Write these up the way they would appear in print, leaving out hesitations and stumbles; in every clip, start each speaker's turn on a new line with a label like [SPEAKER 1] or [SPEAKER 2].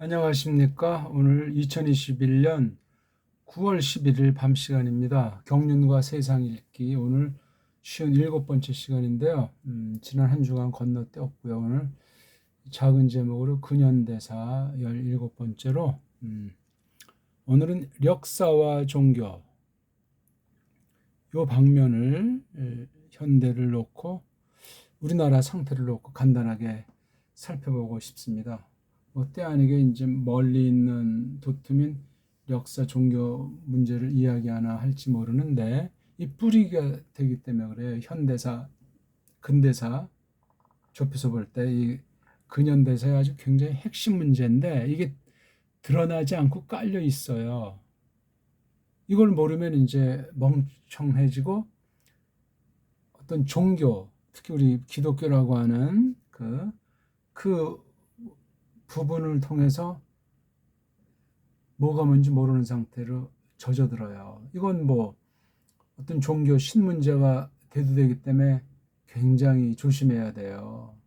[SPEAKER 1] 안녕하십니까. 오늘 2021년 9월 11일 밤 시간입니다. 경륜과 세상 읽기 오늘 57번째 시간인데요. 지난 한 주간 건너뛰었고요. 오늘 작은 제목으로 근현대사 17번째로 오늘은 역사와 종교 요 방면을 현대를 놓고 우리나라 상태를 놓고 간단하게 살펴보고 싶습니다. 때 아니게 이제 멀리 있는 도tum인 역사 종교 문제를 이야기하나 할지 모르는데 이 뿌리가 되기 때문에 그래요. 현대사, 근대사 좁혀서 볼 때 이 근현대사의 아주 굉장히 핵심 문제인데 이게 드러나지 않고 깔려 있어요. 이걸 모르면 이제 멍청해지고 어떤 종교, 특히 우리 기독교라고 하는 그 부분을 통해서 뭐가 뭔지 모르는 상태로 젖어들어요. 이건 뭐 어떤 종교 신문제가 대두되기 때문에 굉장히 조심해야 돼요.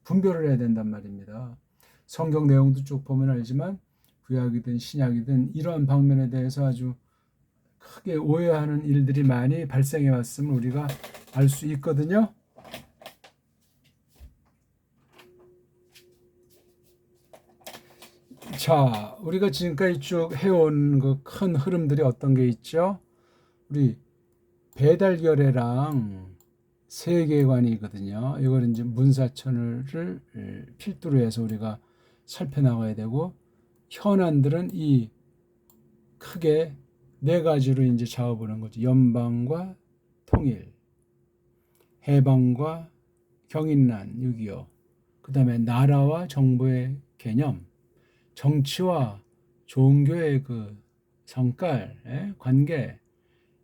[SPEAKER 1] 분별을 해야 된단 말입니다. 성경 내용도 쭉 보면 알지만 구약이든 신약이든 이러한 방면에 대해서 아주 크게 오해하는 일들이 많이 발생해 왔음을 우리가 알 수 있거든요. 자, 우리가 지금까지 쭉 해온 그 큰 흐름들이 어떤 게 있죠? 우리 배달결례랑 세계관이거든요. 이걸 이제 문사천을 필두로 해서 우리가 살펴나가야 되고, 현안들은 이 크게 네 가지로 이제 잡아보는 거죠. 연방과 통일, 해방과 경인난 6.25, 그 다음에 나라와 정부의 개념, 정치와 종교의 그 성깔, 관계,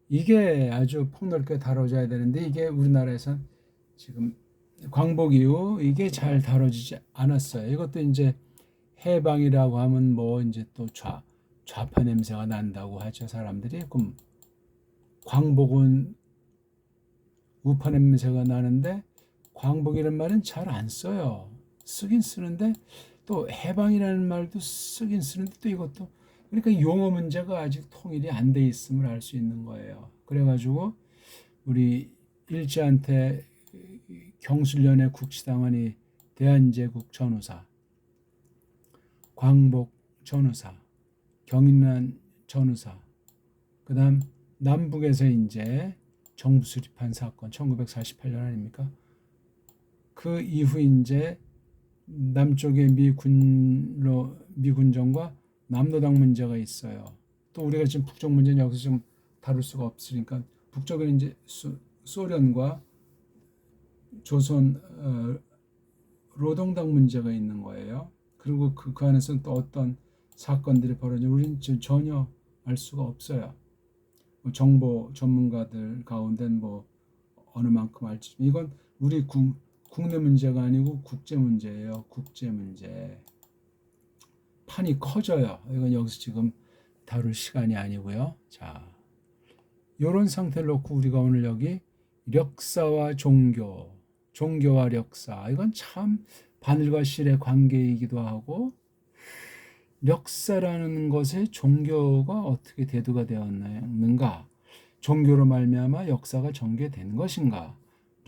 [SPEAKER 1] 이게 아주 폭넓게 다뤄져야 되는데 이게 우리나라에서 지금 광복 이후 이게 잘 다뤄지지 않았어요. 이것도 이제 해방이라고 하면 뭐 이제 또 좌파 냄새가 난다고 하죠. 사람들이. 그럼 광복은 우파 냄새가 나는데 광복이라는 말은 잘 안 써요. 쓰긴 쓰는데 또 해방이라는 말도 쓰긴 쓰는데 또 이것도 그러니까 용어 문제가 아직 통일이 안 돼 있음을 알 수 있는 거예요. 그래가지고 우리 일제한테 경술련의 국시당원이 대한제국 전후사, 광복 전후사, 경인난 전후사, 그다음 남북에서 이제 정부 수립한 사건 1948년 아닙니까? 그 이후 이제 남쪽의 미군정과 남로당 문제가 있어요. 또 우리가 지금 북쪽 문제는 여기서 좀 다룰 수가 없으니까 북쪽에는 이제 소련과 조선 노동당 문제가 있는 거예요. 그리고 그 안에서는 또 어떤 사건들이 벌어지는지 우리는 지금 전혀 알 수가 없어요. 뭐 정보 전문가들 가운데는 뭐 어느 만큼 알지. 이건 우리 국내 문제가 아니고 국제 문제예요. 국제 문제. 판이 커져요. 이건 여기서 지금 다룰 시간이 아니고요. 자, 이런 상태를 놓고 우리가 오늘 여기 역사와 종교, 종교와 역사, 이건 참 바늘과 실의 관계이기도 하고 역사라는 것에 종교가 어떻게 대두가 되었는가, 종교로 말미암아 역사가 전개된 것인가,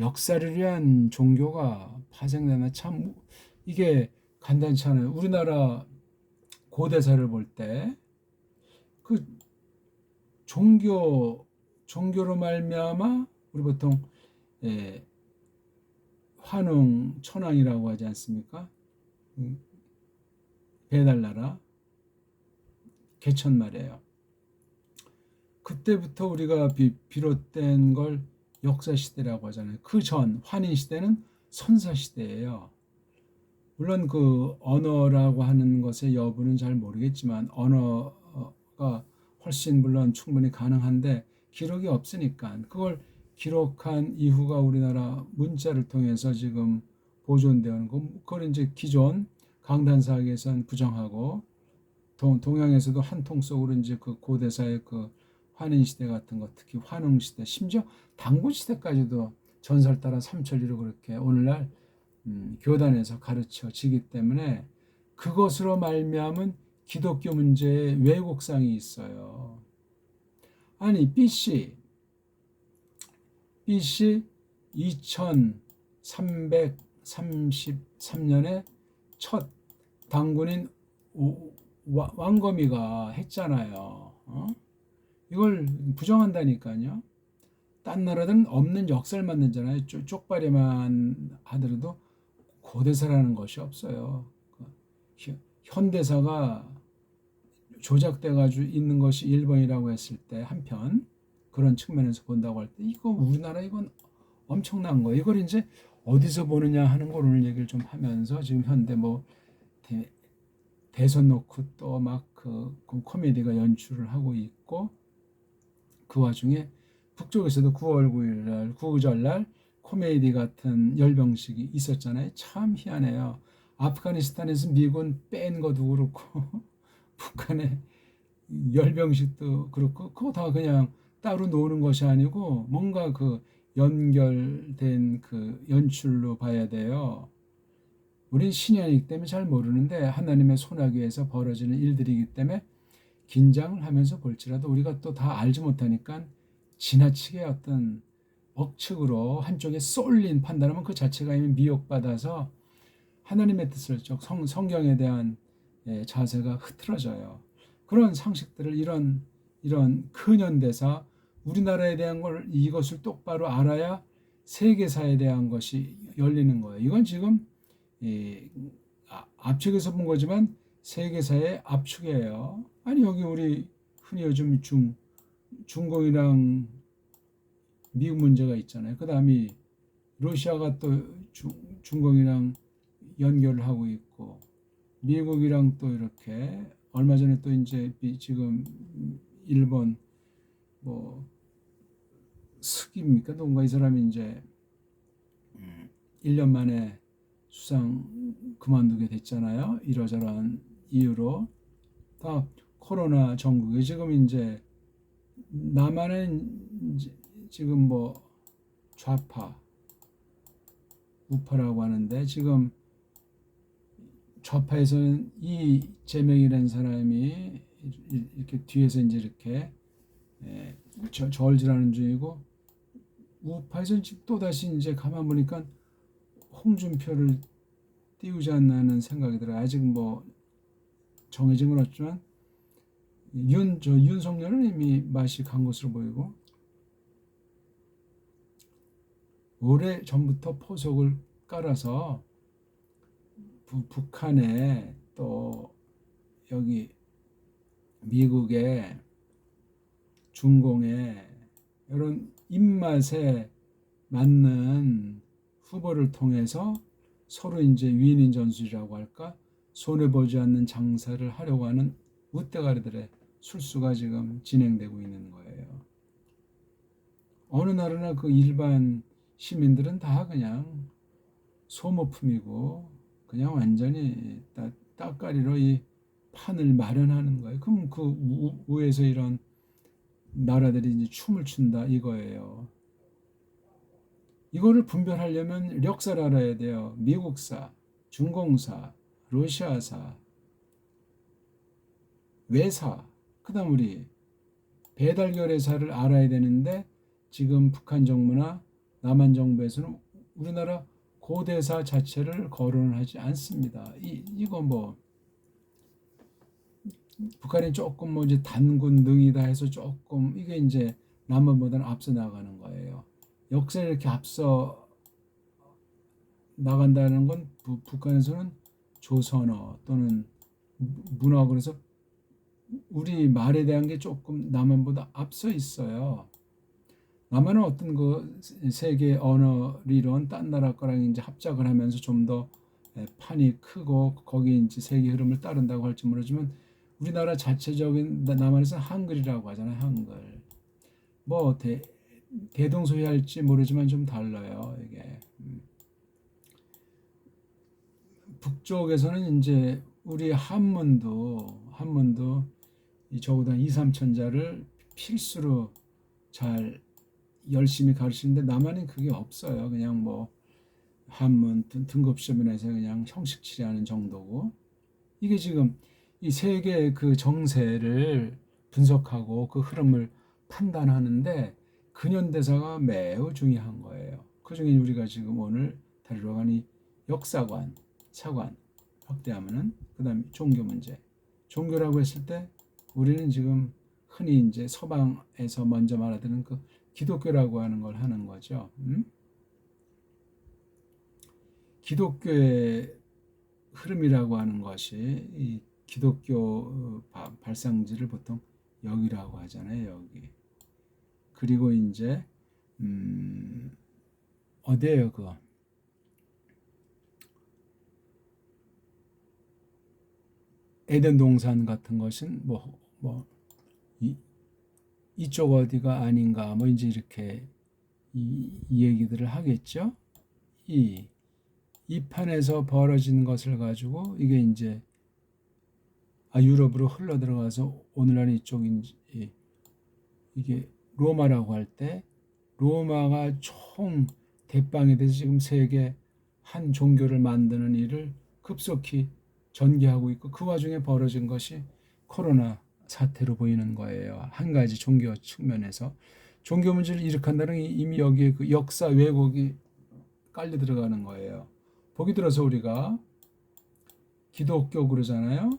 [SPEAKER 1] 역사를 위한 종교가 파생되나, 참 이게 간단치 않아요. 우리나라 고대사를 볼 때 그 종교로 말미암아 우리 보통 환웅 천황이라고 하지 않습니까? 배달나라 개천 말이에요. 그때부터 우리가 비롯된 걸 역사시대라고 하잖아요. 그 전 환인시대는 선사시대예요. 물론 그 언어라고 하는 것의 여부는 잘 모르겠지만 언어가 훨씬 물론 충분히 가능한데 기록이 없으니까 그걸 기록한 이후가 우리나라 문자를 통해서 지금 보존되는 거, 그걸 이제 기존 강단사학에서는 부정하고 동양에서도 한 통 속으로 이제 그 고대사의 그 환인시대 같은 것, 특히 환웅시대, 심지어 당군시대까지도 전설 따라 삼천리로 그렇게 오늘날 교단에서 가르쳐지기 때문에 그것으로 말미암은 기독교 문제에 왜곡상이 있어요. 아니 BC 2333년에 첫 당군인 왕거미가 했잖아요. 이걸 부정한다니까요. 딴 나라들은 없는 역사를 만들잖아요. 쪽발이만 하더라도 고대사라는 것이 없어요. 현대사가 조작돼가지고 있는 것이 일본이라고 했을 때 한편 그런 측면에서 본다고 할 때 이거 우리나라 이건 엄청난 거예요. 이걸 이제 어디서 보느냐 하는 걸 오늘 얘기를 좀 하면서 지금 현대 뭐 대선 놓고 또 막 그 코미디가 연출을 하고 있고 그 와중에 북쪽에서도 9월 9일 날 구구절날 코미디 같은 열병식이 있었잖아요. 참 희한해요. 아프가니스탄에서 미군 뺀 것도 그렇고 북한의 열병식도 그렇고 그거 다 그냥 따로 노는 것이 아니고 뭔가 그 연결된 그 연출로 봐야 돼요. 우린 신이 아니기 때문에 잘 모르는데 하나님의 손아귀에서 벌어지는 일들이기 때문에 긴장을 하면서 볼지라도 우리가 또 다 알지 못하니까 지나치게 어떤 억측으로 한쪽에 쏠린 판단하면 그 자체가 이미 미혹받아서 하나님의 뜻을 성경에 대한 자세가 흐트러져요. 그런 상식들을 이런 근현대사 우리나라에 대한 걸 이것을 똑바로 알아야 세계사에 대한 것이 열리는 거예요. 이건 지금 앞쪽에서 본 거지만 세계사의 압축이에요. 아니 여기 우리 흔히 요즘 중공이랑 미국 문제가 있잖아요. 그 다음에 러시아가 또 중공이랑 연결을 하고 있고 미국이랑 또 이렇게 얼마 전에 또 이제 지금 일본 뭐 스기입니까? 누군가 이 사람이 이제 1년 만에 수상 그만두게 됐잖아요. 이러저러한 이유로 다 코로나 전국에 지금 이제 남한은 지금 뭐 좌파 우파라고 하는데 지금 좌파에서는 이재명이라는 사람이 이렇게 뒤에서 이제 이렇게 저울질하는 중이고 우파에서는 또 다시 이제 가만 보니까 홍준표를 띄우지 않나 하는 생각이 들어요. 아직 뭐 정해진 건 없지만 윤석열은 이미 맛이 간 것으로 보이고 오래 전부터 포석을 깔아서 북한에 또 여기 미국에 중공에 이런 입맛에 맞는 후보를 통해서 서로 이제 위인 전술이라고 할까 손해보지 않는 장사를 하려고 하는 우대가리들의 술수가 지금 진행되고 있는 거예요. 어느 나라나 그 일반 시민들은 다 그냥 소모품이고 그냥 완전히 따까리로 이 판을 마련하는 거예요. 그럼 그 위에서 이런 나라들이 이제 춤을 춘다 이거예요. 이거를 분별하려면 역사를 알아야 돼요. 미국사, 중공사, 러시아사, 외사, 그다음 우리 배달결의사를 알아야 되는데 지금 북한 정부나 남한 정부에서는 우리나라 고대사 자체를 거론을 하지 않습니다. 이거 뭐 북한이 조금 뭐 이제 단군 능이다 해서 조금 이게 이제 남한보다는 앞서 나가는 거예요. 역사에 이렇게 앞서 나간다는 건 북한에서는 조선어 또는 문화 그래서 우리 말에 대한 게 조금 남한보다 앞서 있어요. 남한은 어떤 그 세계 언어 리론 딴 나라 거랑 이제 합작을 하면서 좀 더 판이 크고 거기 이제 세계 흐름을 따른다고 할지 모르지만 우리나라 자체적인 남한에서 한글이라고 하잖아요. 한글. 뭐 대동소이할지 모르지만 좀 달라요. 이게 북쪽에서는 이제 우리 한문도 저보다 2, 3천자를 필수로 잘 열심히 가르치는데 남한은 그게 없어요. 그냥 뭐 한문 등급 시험이나 해서 그냥 형식 처리하는 정도고 이게 지금 이 세계의 그 정세를 분석하고 그 흐름을 판단하는데 근현대사가 매우 중요한 거예요. 그중에 우리가 지금 오늘 다루러 가니 역사관, 사관 확대하면은 그다음 종교 문제. 종교라고 했을 때 우리는 지금 흔히 이제 서방에서 먼저 말하는 그 기독교라고 하는 걸 하는 거죠. 기독교의 흐름이라고 하는 것이 이 기독교 발상지를 보통 여기라고 하잖아요. 여기. 그리고 이제 어디예요, 그거? 에덴 동산 같은 것은 이쪽 어디가 아닌가 뭐 이제 이렇게 이 얘기들을 하겠죠. 이 판에서 벌어진 것을 가지고 이게 이제 유럽으로 흘러 들어가서 오늘날 이쪽인지 이게 로마라고 할 때 로마가 총 대빵이 돼서 지금 세계 한 종교를 만드는 일을 급속히 전개하고 있고 그 와중에 벌어진 것이 코로나 사태로 보이는 거예요. 한 가지 종교 측면에서 종교 문제를 일으킨다는 이미 여기에 그 역사 왜곡이 깔려 들어가는 거예요. 보기 들어서 우리가 기독교 그러잖아요.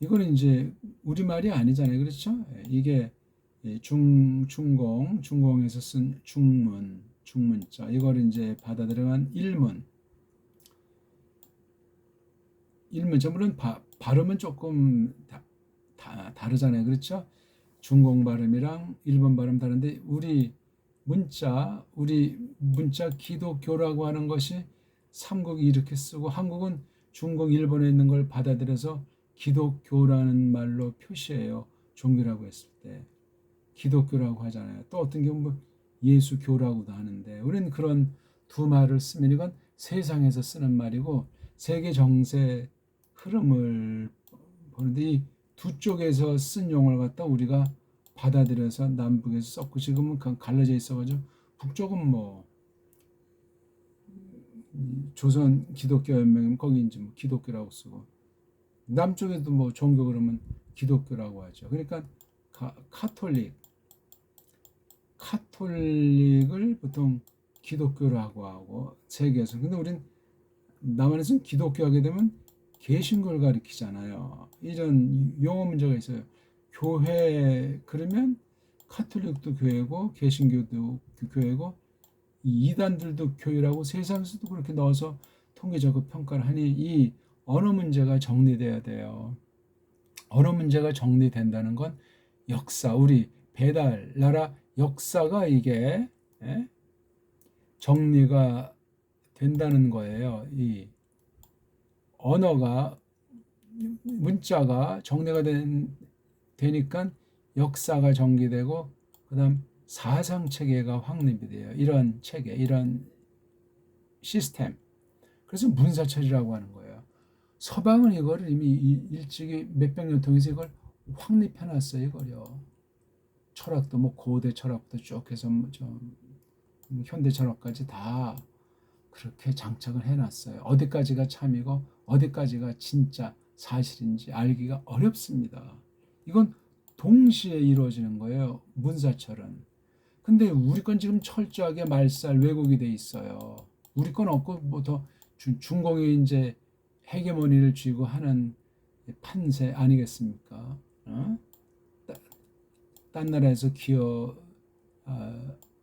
[SPEAKER 1] 이거는 이제 우리말이 아니잖아요. 그렇죠? 이게 중공에서 쓴 중문자. 이걸 이제 받아 들어간 일문자. 물론 발음은 조금 다르잖아요. 그렇죠? 중공 발음이랑 일본 발음 다른데 우리 문자 기독교라고 하는 것이 삼국이 이렇게 쓰고 한국은 중공 일본에 있는 걸 받아들여서 기독교라는 말로 표시해요. 종교라고 했을 때 기독교라고 하잖아요. 또 어떤 경우 예수교라고도 하는데 우리는 그런 두 말을 쓰면 이건 세상에서 쓰는 말이고 세계 정세 흐름을 보는데 이 두 쪽에서 쓴 용어를 갖다 우리가 받아들여서 남북에서 썼고 지금은 갈라져 있어가지고 북쪽은 뭐 조선 기독교 연맹이면 거기 이제 뭐 기독교라고 쓰고 남쪽에도 뭐 종교 그러면 기독교라고 하죠. 그러니까 카톨릭을 보통 기독교라고 하고 세계에서 근데 우린 남한에서는 기독교 하게 되면 개신교를 가리키잖아요. 이런 용어 문제가 있어요. 교회 그러면 카톨릭도 교회고 개신교도 교회고 이단들도 교회라고 세상에서도 그렇게 넣어서 통계적으로 평가를 하니 이 언어 문제가 정리돼야 돼요. 언어 문제가 정리된다는 건 역사 우리 배달 나라 역사가 이게 정리가 된다는 거예요. 이 언어가 문자가 정리가 되니까 역사가 정리되고 그다음 사상 체계가 확립이 돼요. 이런 체계, 이런 시스템. 그래서 문사철이라고 하는 거예요. 서방은 이걸 이미 일찍이 몇백 년 통해서 이걸 확립해놨어요. 이걸요. 철학도 뭐 고대 철학부터 쭉 해서 좀 현대 철학까지 다 그렇게 장착을 해놨어요. 어디까지가 참이고 어디까지가 진짜 사실인지 알기가 어렵습니다. 이건 동시에 이루어지는 거예요. 문사철은. 근데 우리 건 지금 철저하게 말살 왜곡이 돼 있어요. 우리 건 없고 뭐 더 중공이 이제 헤게모니를 쥐고 하는 판세 아니겠습니까? 딴 나라에서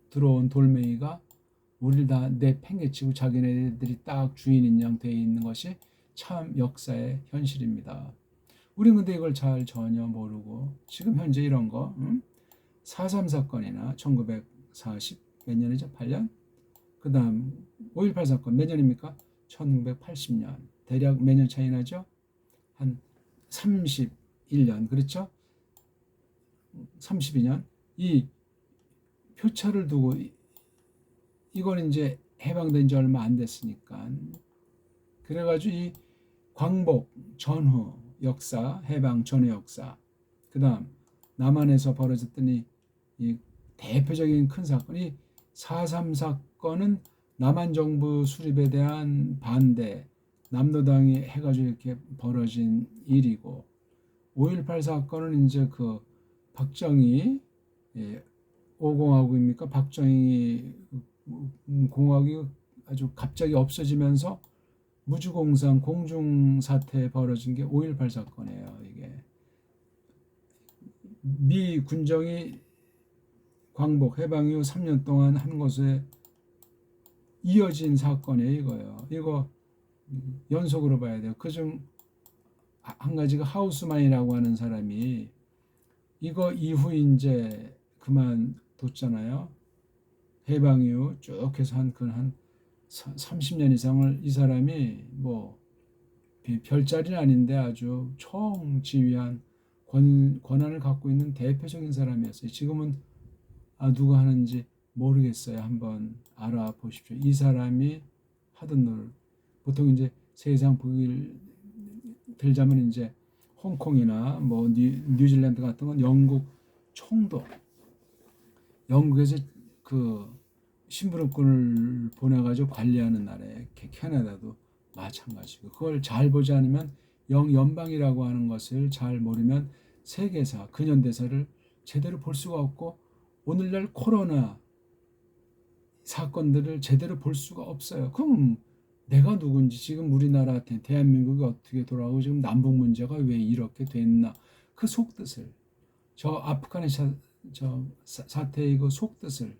[SPEAKER 1] 들어온 돌멩이가 우리를 다 내팽개치고 자기네들이 딱 주인인 양 돼 있는 것이 참 역사의 현실입니다. 우리는 근데 이걸 잘 전혀 모르고 지금 현재 이런 거 4.3 사건이나 1940 몇 년이죠? 8년? 그 다음 5.18 사건 몇 년입니까? 1980년. 대략 몇 년 차이 나죠? 한 31년 그렇죠? 32년 이 표차를 두고 이건 이제 해방된 지 얼마 안 됐으니까 그래가지고 이 광복 전후 역사 해방 전후 역사 그 다음 남한에서 벌어졌던 이 대표적인 큰 사건이 4.3 사건은 남한 정부 수립에 대한 반대 남로당이 해가지고 이렇게 벌어진 일이고 5.18 사건은 이제 그 박정희 오공화국입니까? 박정희 공화국이 아주 갑자기 없어지면서 무주공산 공중사태 벌어진 게 5.18 사건이에요. 이게 미 군정이 광복 해방 이후 3년 동안 한 것에 이어진 사건이에요. 이거요. 이거 연속으로 봐야 돼요. 그중 한 가지가 하우스만이라고 하는 사람이 이거 이후 이제 그만뒀잖아요. 해방 이후 쭉 해서 한 30년 이상을 이 사람이 뭐 별자리는 아닌데 아주 총지휘한 권한을 갖고 있는 대표적인 사람이었어요. 지금은 누가 하는지 모르겠어요. 한번 알아보십시오. 이 사람이 하던 노를 보통 이제 세상 북일 들자면 이제 홍콩이나 뭐 뉴질랜드 같은 건 영국 총독, 영국에서 그 심부름꾼을 보내가지고 관리하는 나라에 캐나다도 마찬가지고 그걸 잘 보지 않으면 영연방이라고 하는 것을 잘 모르면 세계사, 근현대사를 제대로 볼 수가 없고 오늘날 코로나 사건들을 제대로 볼 수가 없어요. 그럼 내가 누군지 지금 우리나라 대한민국이 어떻게 돌아가고 지금 남북 문제가 왜 이렇게 됐나 그 속뜻을 저 아프가니스탄 저 사태의 그 속뜻을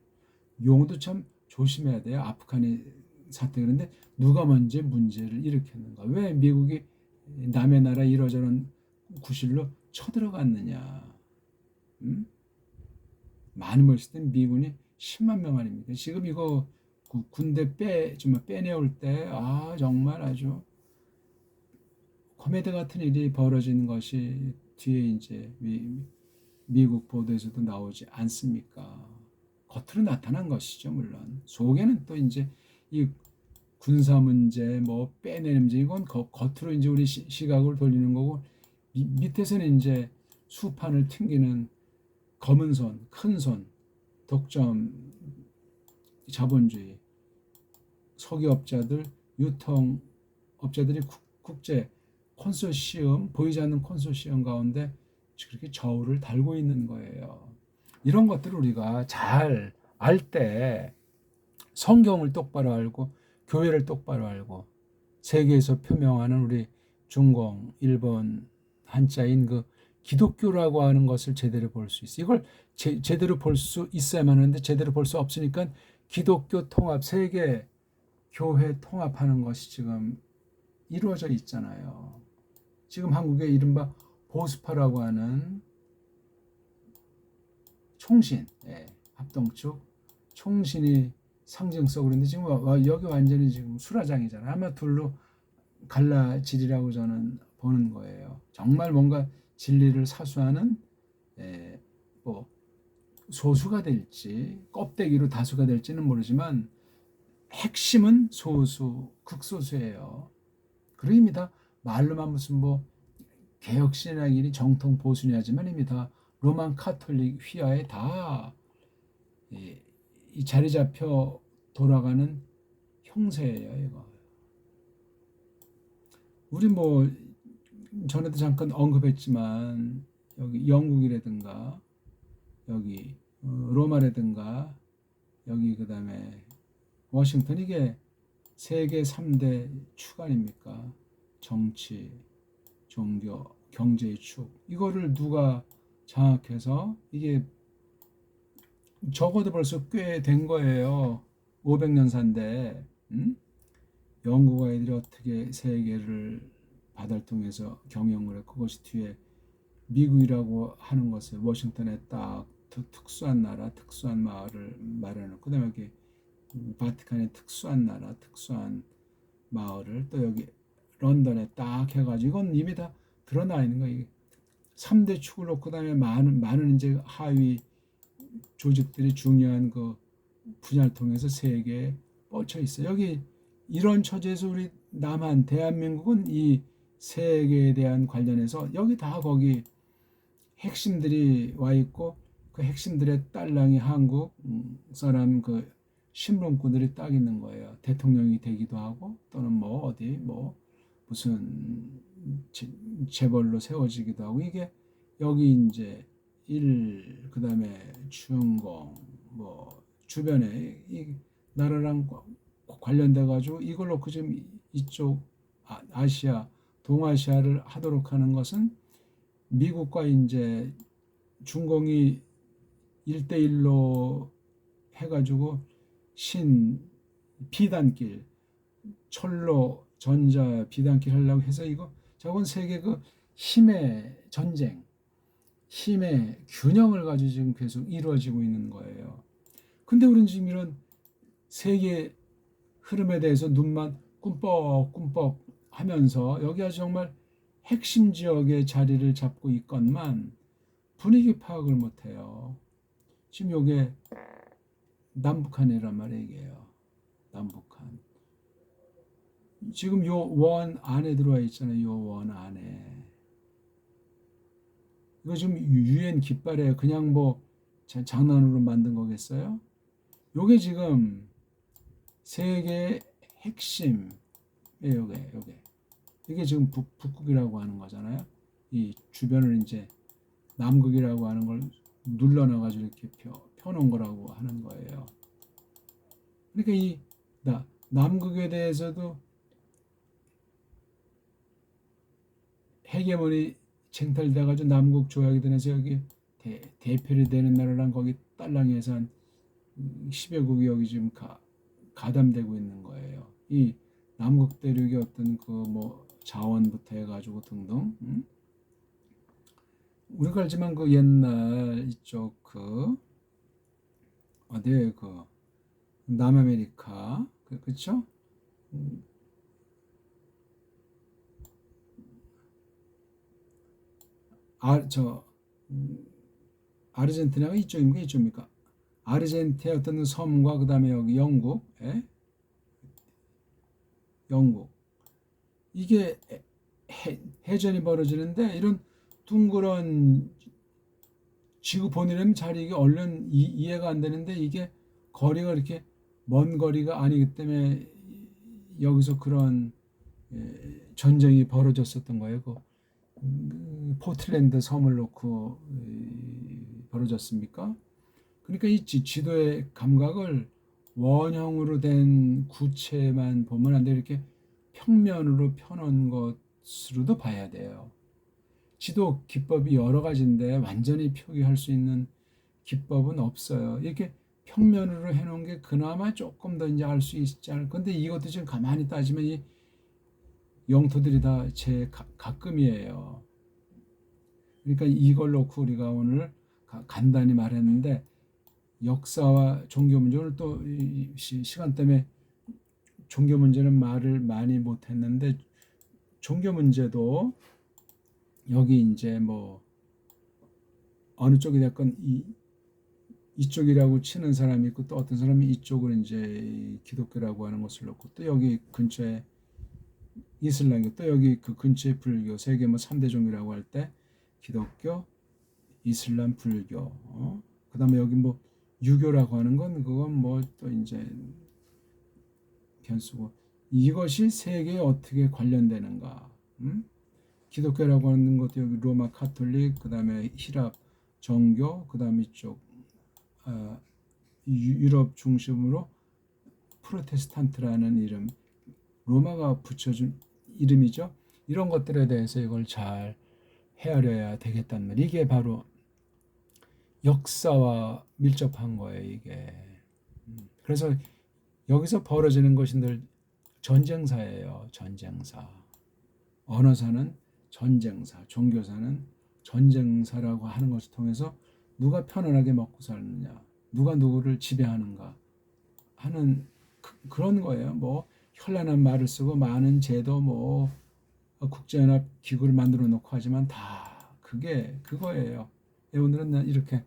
[SPEAKER 1] 용어도 참 조심해야 돼요. 아프가니 사태 그런데 누가 먼저 문제를 일으켰는가? 왜 미국이 남의 나라 이러저런 구실로 쳐들어갔느냐? 많이 멀었을 때 미군이 10만 명 아닙니까? 지금 이거 군대 정말 빼내올 때 정말 아주 코미디 같은 일이 벌어지는 것이 뒤에 이제 미국 보도에서도 나오지 않습니까? 겉으로 나타난 것이죠, 물론. 속에는 또 이제 이 군사 문제, 뭐 빼내는 문제 이건 겉으로 이제 우리 시각을 돌리는 거고 밑에서는 이제 수판을 튕기는 검은 손, 큰 손, 독점 자본주의, 석유업자들, 유통업자들이 국제 콘소시엄, 보이지 않는 콘소시엄 가운데 그렇게 저울을 달고 있는 거예요. 이런 것들을 우리가 잘 알 때 성경을 똑바로 알고 교회를 똑바로 알고 세계에서 표명하는 우리 중공, 일본 한자인 그 기독교라고 하는 것을 제대로 볼 수 있어요. 이걸 제대로 볼 수 있어야만 하는데 제대로 볼 수 없으니까 기독교 통합, 세계 교회 통합하는 것이 지금 이루어져 있잖아요. 지금 한국의 이른바 보수파라고 하는 총신, 합동축 총신이 상징성으로 있는데 지금 여기 완전히 지금 수라장이잖아요. 아마 둘로 갈라지리라고 저는 보는 거예요. 정말 뭔가 진리를 사수하는 뭐 소수가 될지 껍데기로 다수가 될지는 모르지만 핵심은 소수, 극소수예요. 그러입니다. 말로만 무슨 뭐 개혁신학이니 정통 보수니 하지만 이미 다 로만 카톨릭 휘하에 다 이 자리 잡혀 돌아가는 형세예요. 이거. 우리 뭐 전에도 잠깐 언급했지만 여기 영국이라든가 여기 로마라든가 여기 그다음에 워싱턴 이게 세계 3대 축 아닙니까? 정치, 종교, 경제의 축. 이거를 누가 장악해서 이게 적어도 벌써 꽤 된 거예요. 500년 산데 영국 아이들이 어떻게 세계를 바다를 통해서 경영을 해 그것이 뒤에 미국이라고 하는 것을 워싱턴에 딱 특수한 나라, 특수한 마을을 마련하고 그다음에 여기 바티칸의 특수한 나라, 특수한 마을을 또 여기 런던에 딱 해가지고 이건 이미 다 드러나 있는 거예요. 3대 축을 놓고 그다음에 많은 이제 하위 조직들이 중요한 그 분야를 통해서 세계에 뻗쳐 있어요. 여기 이런 처지에서 우리 남한 대한민국은 이 세계에 대한 관련해서 여기 다 거기 핵심들이 와 있고 그 핵심들의 딸랑이 한국 사람 그 신문꾼들이 딱 있는 거예요. 대통령이 되기도 하고 또는 뭐 어디 뭐 무슨 재벌로 세워지기도 하고 이게 여기 이제 그다음에 중공 뭐 주변에 이 나라랑 관련돼 가지고 이걸 놓고 지금 이쪽 아시아 동아시아를 하도록 하는 것은 미국과 이제 중공이 1대1로 해가지고 비단길 철로 전자 비단길 하려고 해서 이거 저건 세계 그 힘의 전쟁 힘의 균형을 가지고 지금 계속 이루어지고 있는 거예요. 근데 우리는 지금 이런 세계 흐름에 대해서 눈만 꿈뻑꿈뻑 하면서 여기가 정말 핵심 지역의 자리를 잡고 있건만 분위기 파악을 못해요. 지금 요게 남북한이란 말이에요. 남북한. 지금 요 원 안에 들어와 있잖아요. 요 원 안에. 이거 지금 유엔 깃발에 그냥 뭐 장난으로 만든 거겠어요? 요게 지금 세계의 핵심. 요게. 이게 지금 북극이라고 하는 거잖아요. 이 주변을 이제 남극이라고 하는 걸 눌러놔가지고 이렇게 펴놓은 거라고 하는 거예요. 그러니까 이 남극에 대해서도 헤게모니 쟁탈돼가지고 남극 조약이 되면서 여기 대표리 되는 나라랑 거기 딸랑이에서 한 10여 국이 여기 지금 가담되고 있는 거예요. 이 남극 대륙의 어떤 그 뭐 자원부터 해가지고 등등. 우리가 알지만 그 옛날 이쪽 그 어디에 그 남아메리카 그렇죠? 아르헨티나가 이쪽입니까? 이쪽입니까? 아르헨티나 어떤 섬과 그다음에 여기 영국, 영국 이게 해전이 벌어지는데 이런 둥그런 지구 본이라면 잘 이게 얼른 이해가 안 되는데 이게 거리가 이렇게 먼 거리가 아니기 때문에 여기서 그런 전쟁이 벌어졌었던 거예요. 포틀랜드 섬을 놓고 벌어졌습니까? 그러니까 이 지도의 감각을 원형으로 된 구체만 보면 안 돼. 이렇게 평면으로 펴놓은 것으로도 봐야 돼요. 지도 기법이 여러 가지인데 완전히 표기할 수 있는 기법은 없어요. 이렇게 평면으로 해놓은 게 그나마 조금 더 이제 알 수 있지 않을 건데 이것도 지금 가만히 따지면 이 영토들이 다 제 가끔이에요. 그러니까 이걸 놓고 우리가 오늘 간단히 말했는데 역사와 종교 문제 오늘 또 시간 때문에 종교 문제는 말을 많이 못했는데 종교 문제도 여기 이제 뭐 어느 쪽이 됐건 이쪽이라고 치는 사람이 있고 또 어떤 사람이 이쪽을 이제 기독교라고 하는 것을 놓고 또 여기 근처에 이슬람교 또 여기 그 근처에 불교 세계 뭐 3대 종교라고 할 때 기독교, 이슬람, 불교 그다음에 여기 뭐 유교라고 하는 건 그건 뭐 또 이제 변수고 이것이 세계에 어떻게 관련되는가 기독교라고 하는 것도 여기 로마 카톨릭 그다음에 히랍 정교 그다음에 이쪽 유럽 중심으로 프로테스탄트라는 이름 로마가 붙여준 이름이죠. 이런 것들에 대해서 이걸 잘 헤아려야 되겠단 말이에요. 이게 바로 역사와 밀접한 거예요. 이게 그래서 여기서 벌어지는 것이 늘 전쟁사예요. 전쟁사. 언어사는 전쟁사, 종교사는 전쟁사라고 하는 것을 통해서 누가 편안하게 먹고 사느냐, 누가 누구를 지배하는가 하는 그런 거예요. 뭐 현란한 말을 쓰고 많은 제도 뭐 국제연합 기구를 만들어 놓고 하지만 다 그게 그거예요. 오늘은 이렇게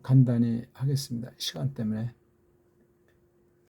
[SPEAKER 1] 간단히 하겠습니다. 시간 때문에.